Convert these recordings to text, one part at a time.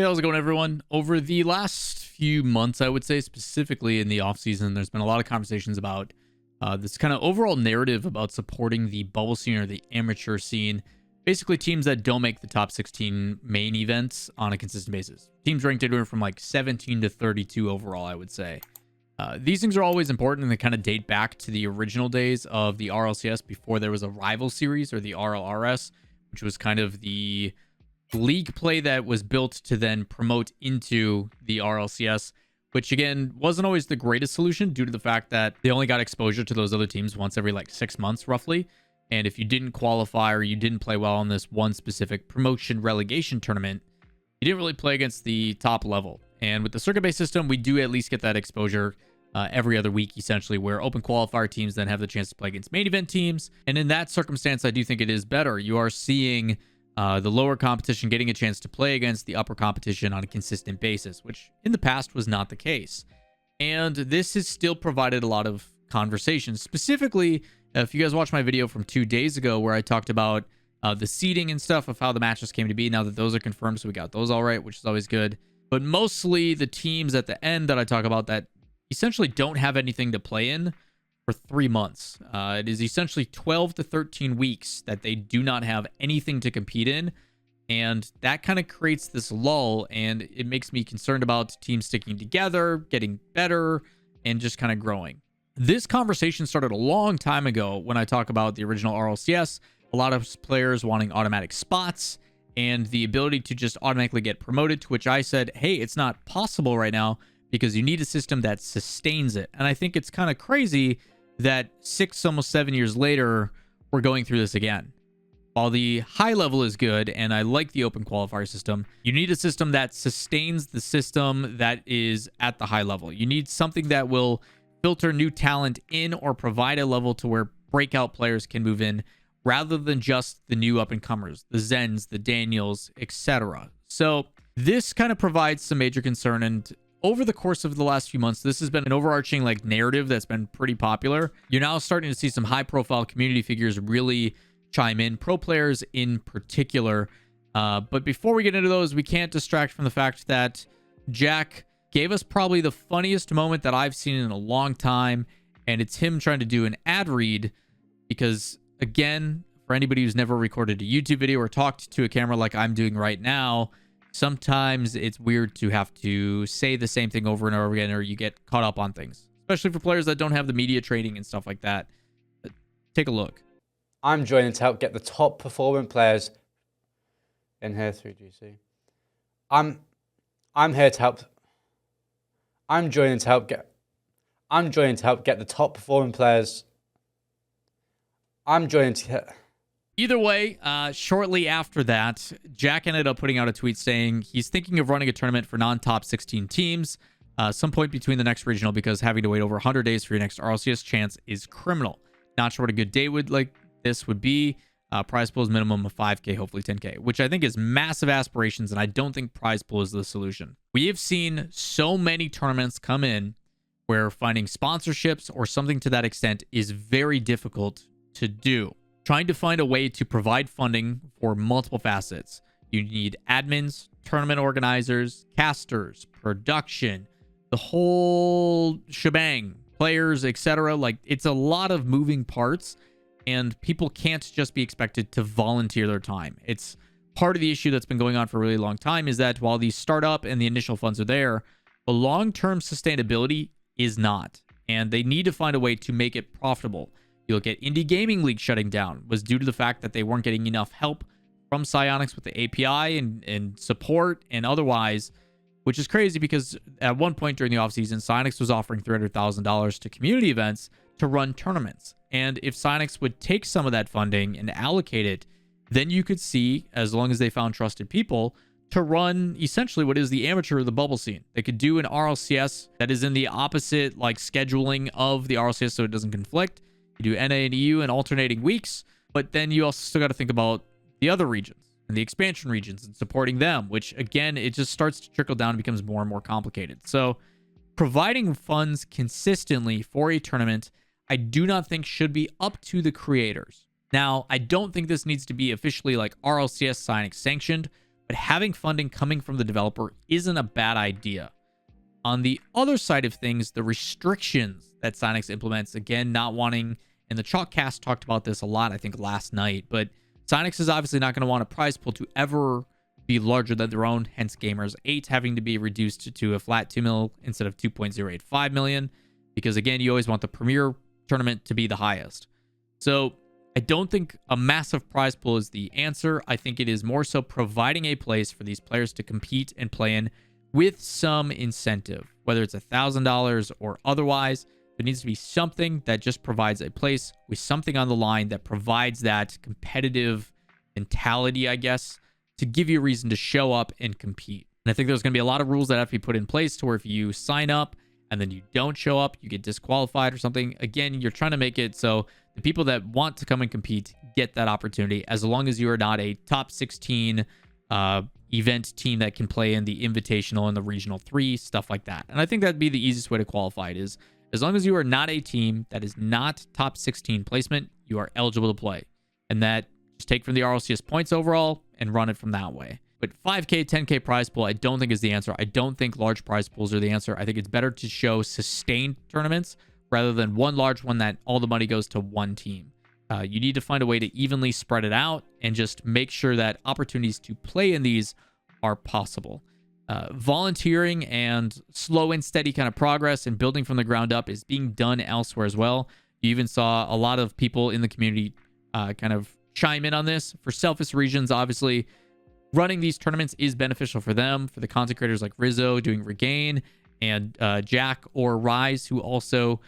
Hey, how's it going, everyone? Over the last few months, I would say, specifically in the offseason, there's been a lot of conversations about this kind of overall narrative about supporting the bubble scene or the amateur scene. Basically, teams that don't make the top 16 main events on a consistent basis. Teams ranked anywhere from like 17 to 32 overall, I would say. These things are always important, and they kind of date back to the original days of the RLCS before there was a rival series, or the RLRS, which was kind of the league play that was built to then promote into the RLCS, which again wasn't always the greatest solution due to the fact that they only got exposure to those other teams once every like 6 months roughly. And if you didn't qualify or you didn't play well in this one specific promotion relegation tournament, you didn't really play against the top level. And with the circuit-based system, we do at least get that exposure every other week, essentially, where open qualifier teams then have the chance to play against main event teams. And in that circumstance, I do think it is better. You are seeing the lower competition getting a chance to play against the upper competition on a consistent basis, which in the past was not the case. And this has still provided a lot of conversations. Specifically, if you guys watched my video from 2 days ago where I talked about the seeding and stuff of how the matches came to be, now that those are confirmed, so we got those all right, which is always good. But mostly the teams at the end that I talk about that essentially don't have anything to play in for 3 months. It is essentially 12 to 13 weeks that they do not have anything to compete in. And that kind of creates this lull, and it makes me concerned about teams sticking together, getting better, and just kind of growing. This conversation started a long time ago when I talk about the original RLCS. A lot of players wanting automatic spots and the ability to just automatically get promoted, to which I said, hey, it's not possible right now because you need a system that sustains it. And I think it's kind of crazy that 6, almost 7 years later, we're going through this again. While the high level is good, and I like the open qualifier system, you need a system that sustains the system that is at the high level. You need something that will filter new talent in or provide a level to where breakout players can move in, rather than just the new up-and-comers, the Zens, the Daniels, etc. So this kind of provides some major concern, and over the course of the last few months, this has been an overarching like narrative that's been pretty popular. You're now starting to see some high-profile community figures really chime in, pro players in particular. But before we get into those, we can't distract from the fact that Jack gave us probably the funniest moment that I've seen in a long time, and it's him trying to do an ad read because, again, for anybody who's never recorded a YouTube video or talked to a camera like I'm doing right now, sometimes it's weird to have to say the same thing over and over again, or you get caught up on things, especially for players that don't have the media training and stuff like that. But take a look. I'm joining to help get the top performing players in here through GC. I'm here to help. I'm joining to help get the top performing players. I'm joining to. Either way, shortly after that, Jack ended up putting out a tweet saying he's thinking of running a tournament for non-top 16 teams some point between the next regional, because having to wait over 100 days for your next RLCS chance is criminal. Not sure what a good day would like this would be. Prize pool is minimum of 5K, hopefully 10K, which I think is massive aspirations, and I don't think prize pool is the solution. We have seen so many tournaments come in where finding sponsorships or something to that extent is very difficult to do. Trying to find a way to provide funding for multiple facets. You need admins, tournament organizers, casters, production, the whole shebang, players, etc. Like, it's a lot of moving parts, and people can't just be expected to volunteer their time. It's part of the issue that's been going on for a really long time, is that while the startup and the initial funds are there, the long-term sustainability is not, and they need to find a way to make it profitable. You look at Indie Gaming League shutting down was due to the fact that they weren't getting enough help from Psyonix with the API and support and otherwise, which is crazy because at one point during the offseason, Psyonix was offering $300,000 to community events to run tournaments. And if Psyonix would take some of that funding and allocate it, then you could see, as long as they found trusted people, to run essentially what is the amateur or the bubble scene. They could do an RLCS that is in the opposite like scheduling of the RLCS so it doesn't conflict. You do NA and EU in alternating weeks, but then you also still got to think about the other regions and the expansion regions and supporting them, which again, it just starts to trickle down and becomes more and more complicated. So providing funds consistently for a tournament, I do not think should be up to the creators. Now, I don't think this needs to be officially like RLCS Psyonix sanctioned, but having funding coming from the developer isn't a bad idea. On the other side of things, the restrictions that Sonics implements, again, not wanting, and the Chalkcast talked about this a lot, I think, last night, but Sonics is obviously not going to want a prize pool to ever be larger than their own, hence Gamers 8 having to be reduced to a flat 2 mil instead of 2.085 million, because again, you always want the premier tournament to be the highest. So I don't think a massive prize pool is the answer. I think it is more so providing a place for these players to compete and play in with some incentive, whether it's $1,000 or otherwise. There needs to be something that just provides a place with something on the line that provides that competitive mentality, I guess, to give you a reason to show up and compete. And I think there's going to be a lot of rules that have to be put in place to where if you sign up and then you don't show up, you get disqualified or something. Again, you're trying to make it so the people that want to come and compete get that opportunity, as long as you are not a top 16 event team that can play in the Invitational and the Regional 3, stuff like that. And I think that'd be the easiest way to qualify it, is as long as you are not a team that is not top 16 placement, you are eligible to play. And that just take from the RLCS points overall and run it from that way. But 5K, 10K prize pool, I don't think is the answer. I don't think large prize pools are the answer. I think it's better to show sustained tournaments rather than one large one that all the money goes to one team. You need to find a way to evenly spread it out and just make sure that opportunities to play in these are possible. Volunteering and slow and steady kind of progress and building from the ground up is being done elsewhere as well. You even saw a lot of people in the community kind of chime in on this. For selfish reasons, obviously, running these tournaments is beneficial for them, for the content creators like Rizzo doing Regain, and Jack or Rise, who also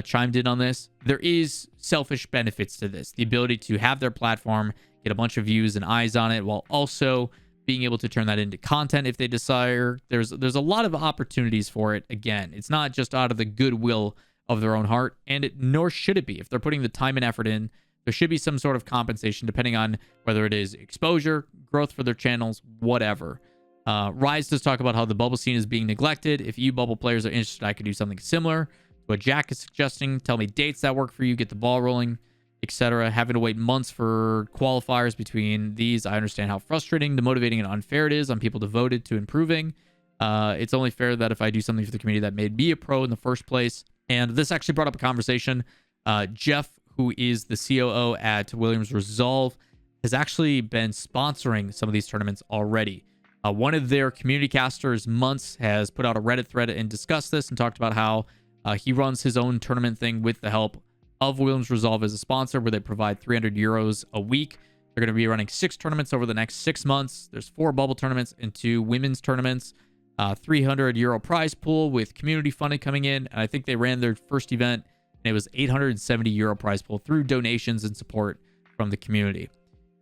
chimed in on this. There is selfish benefits to this. The ability to have their platform, get a bunch of views and eyes on it, while also being able to turn that into content if they desire. There's a lot of opportunities for it. Again, it's not just out of the goodwill of their own heart, and nor should it be. If they're putting the time and effort in, there should be some sort of compensation depending on whether it is exposure, growth for their channels, whatever. Rise does talk about how the bubble scene is being neglected. If you bubble players are interested, I could do something similar. What Jack is suggesting, tell me dates that work for you, get the ball rolling, etc. Having to wait months for qualifiers between these, I understand how frustrating, demotivating, and unfair it is on people devoted to improving. It's only fair that if I do something for the community that made me a pro in the first place. And this actually brought up a conversation. Jeff, who is the COO at Williams Resolve, has actually been sponsoring some of these tournaments already. One of their community casters, Months, has put out a Reddit thread and discussed this and talked about how he runs his own tournament thing with the help of Williams Resolve as a sponsor, where they provide 300 euros a week. They're going to be running 6 tournaments over the next 6 months. There's 4 bubble tournaments and 2 women's tournaments. 300 euro prize pool with community funding coming in. And I think they ran their first event, and it was 870 euro prize pool through donations and support from the community.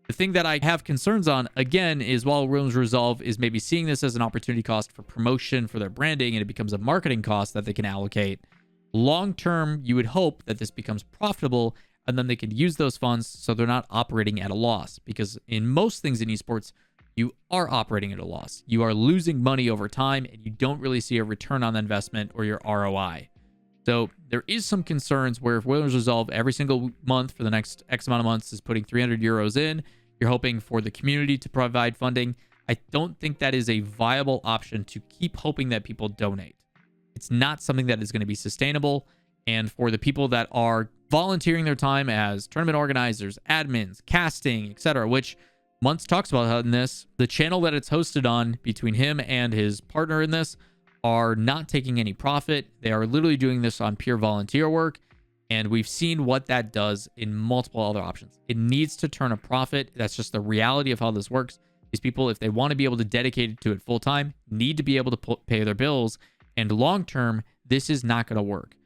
The thing that I have concerns on, again, is while Williams Resolve is maybe seeing this as an opportunity cost for promotion for their branding, and it becomes a marketing cost that they can allocate, long term, you would hope that this becomes profitable, and then they can use those funds so they're not operating at a loss. Because in most things in esports, you are operating at a loss. You are losing money over time, and you don't really see a return on the investment or your ROI. So there is some concerns where if Williams Resolve every single month for the next X amount of months is putting 300 euros in, you're hoping for the community to provide funding. I don't think that is a viable option to keep hoping that people donate. It's not something that is going to be sustainable. And for the people that are volunteering their time as tournament organizers, admins, casting, etc., which Months talks about in this, the channel that it's hosted on between him and his partner in this are not taking any profit. They are literally doing this on pure volunteer work. And we've seen what that does in multiple other options. It needs to turn a profit. That's just the reality of how this works. These people, if they want to be able to dedicate to it full time, need to be able to pay their bills. And long term, this is not going to work.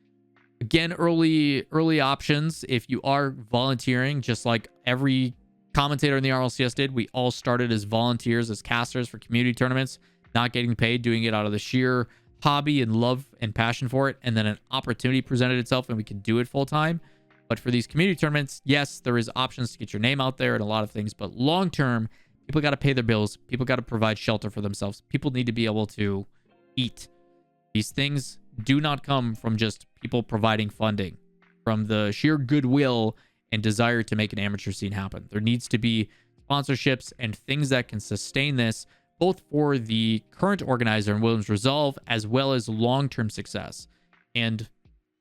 Again, early options. If you are volunteering, just like every commentator in the RLCS did, we all started as volunteers, as casters for community tournaments, not getting paid, doing it out of the sheer hobby and love and passion for it. And then an opportunity presented itself and we can do it full time. But for these community tournaments, yes, there is options to get your name out there and a lot of things. But long term, people got to pay their bills. People got to provide shelter for themselves. People need to be able to eat. These things do not come from just people providing funding, from the sheer goodwill and desire to make an amateur scene happen. There needs to be sponsorships and things that can sustain this both for the current organizer and Williams Resolve, as well as long-term success. And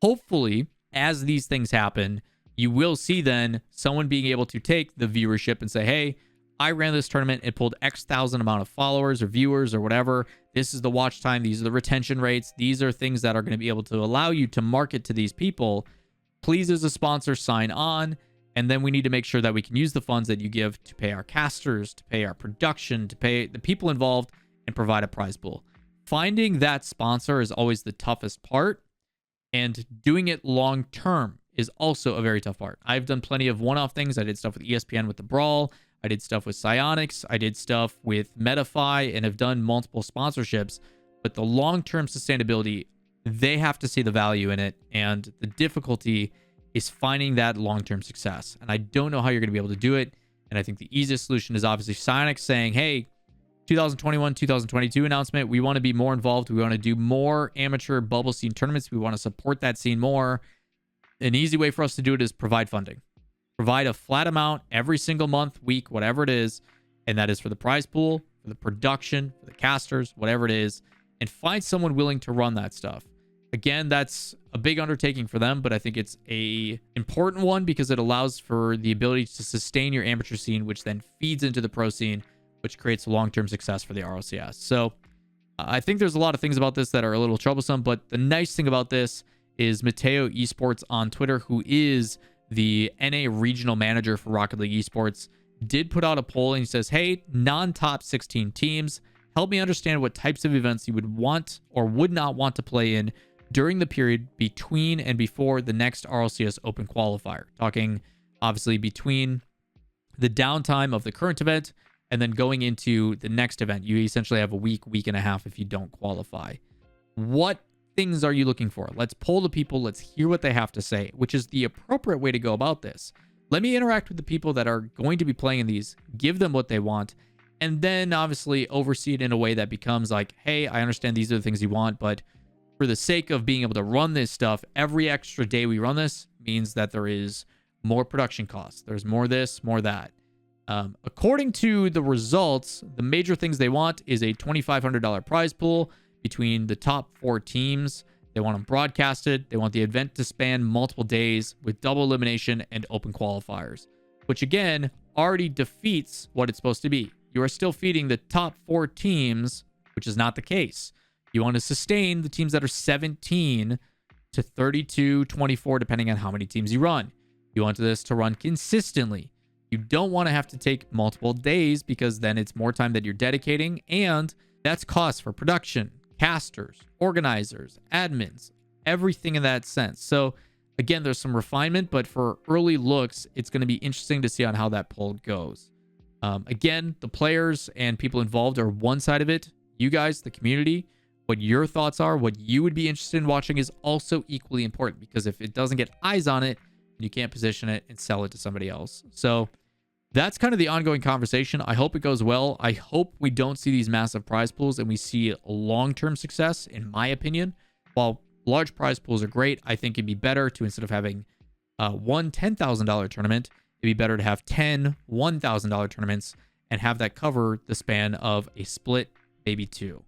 hopefully, as these things happen, you will see then someone being able to take the viewership and say, hey, I ran this tournament, it pulled X thousand amount of followers or viewers or whatever. This is the watch time. These are the retention rates. These are things that are going to be able to allow you to market to these people. Please, as a sponsor, sign on. And then we need to make sure that we can use the funds that you give to pay our casters, to pay our production, to pay the people involved, and provide a prize pool. Finding that sponsor is always the toughest part, and doing it long term is also a very tough part. I've done plenty of one-off things. I did stuff with ESPN with the Brawl. I did stuff with Psyonix. I did stuff with Metafy, and have done multiple sponsorships. But the long-term sustainability, they have to see the value in it, and the difficulty is finding that long-term success. And I don't know how you're going to be able to do it. And I think the easiest solution is obviously Psyonix saying, hey, 2021, 2022 announcement, we want to be more involved. We want to do more amateur bubble scene tournaments. We want to support that scene more. An easy way for us to do it is provide funding. Provide a flat amount every single month, week, whatever it is. And that is for the prize pool, for the production, for the casters, whatever it is. And find someone willing to run that stuff. Again, that's a big undertaking for them, but I think it's a important one because it allows for the ability to sustain your amateur scene, which then feeds into the pro scene, which creates long-term success for the RLCS. So I think there's a lot of things about this that are a little troublesome, but the nice thing about this is Mateo Esports on Twitter, who is the NA regional manager for Rocket League Esports, did put out a poll, and he says, hey, non-top 16 teams, help me understand what types of events you would want or would not want to play in during the period between and before the next RLCS Open qualifier. Talking obviously between the downtime of the current event and then going into the next event. You essentially have a week, week and a half if you don't qualify. What things are you looking for? Let's poll the people. Let's hear what they have to say, which is the appropriate way to go about this. Let me interact with the people that are going to be playing in these, give them what they want, and then obviously oversee it in a way that becomes like, hey, I understand these are the things you want, but for the sake of being able to run this stuff, every extra day we run this means that there is more production costs. There's more this, more that. According to the results, the major things they want is a $2,500 prize pool between the top 4 teams. They want them broadcasted. They want the event to span multiple days with double elimination and open qualifiers, which again already defeats what it's supposed to be. You are still feeding the top 4 teams, which is not the case. You want to sustain the teams that are 17 to 32, 24, depending on how many teams you run. You want this to run consistently. You don't want to have to take multiple days because then it's more time that you're dedicating, and that's cost for production, casters, organizers, admins, everything in that sense. So again, there's some refinement, but for early looks, it's going to be interesting to see on how that poll goes. Again, the players and people involved are one side of it. You guys, the community, what your thoughts are, what you would be interested in watching is also equally important, because if it doesn't get eyes on it, you can't position it and sell it to somebody else. So that's kind of the ongoing conversation. I hope it goes well. I hope we don't see these massive prize pools and we see long-term success, in my opinion. While large prize pools are great, I think it'd be better to, instead of having one $10,000 tournament, it'd be better to have 10 $1,000 tournaments and have that cover the span of a split, maybe 2.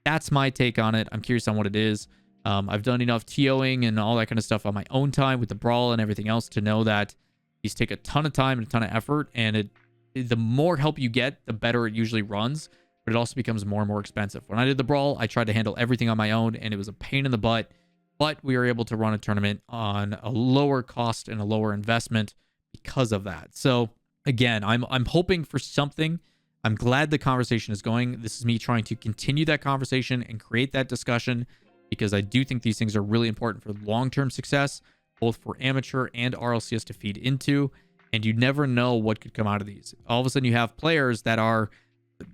That's my take on it. I'm curious on what it is. I've done enough TOing and all that kind of stuff on my own time with the Brawl and everything else to know that these take a ton of time and a ton of effort, and the more help you get, the better it usually runs, but it also becomes more and more expensive. When I did the Brawl, I tried to handle everything on my own, and it was a pain in the butt, but we were able to run a tournament on a lower cost and a lower investment because of that. So again, I'm hoping for something. I'm glad the conversation is going. This is me trying to continue that conversation and create that discussion, because I do think these things are really important for long-term success, both for amateur and RLCS to feed into, and you never know what could come out of these. All of a sudden you have players that are,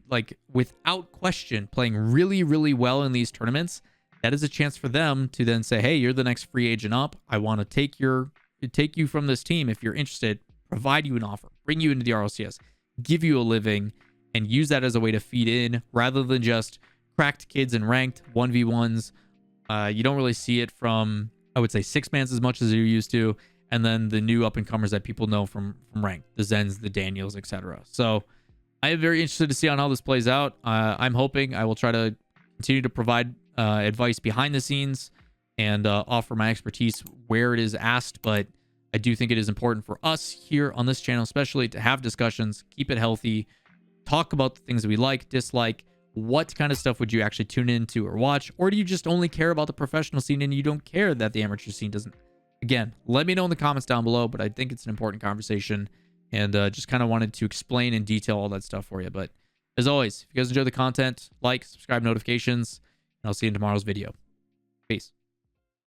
like, without question, playing really, really well in these tournaments. That is a chance for them to then say, hey, you're the next free agent up. I want to take you from this team if you're interested, provide you an offer, bring you into the RLCS, give you a living, and use that as a way to feed in rather than just cracked kids and ranked 1v1s. You don't really see it from, I would say, 6-mans as much as you're used to, and then the new up-and-comers that people know from ranked, the Zens, the Daniels, etc. So I am very interested to see on how this plays out. I'm hoping I will try to continue to provide advice behind the scenes and offer my expertise where it is asked. But I do think it is important for us here on this channel, especially to have discussions, keep it healthy, talk about the things that we like, dislike. What kind of stuff would you actually tune into or watch? Or do you just only care about the professional scene and you don't care that the amateur scene doesn't? Again, let me know in the comments down below, but I think it's an important conversation and just kind of wanted to explain in detail all that stuff for you. But as always, if you guys enjoy the content, like, subscribe, notifications, and I'll see you in tomorrow's video. Peace.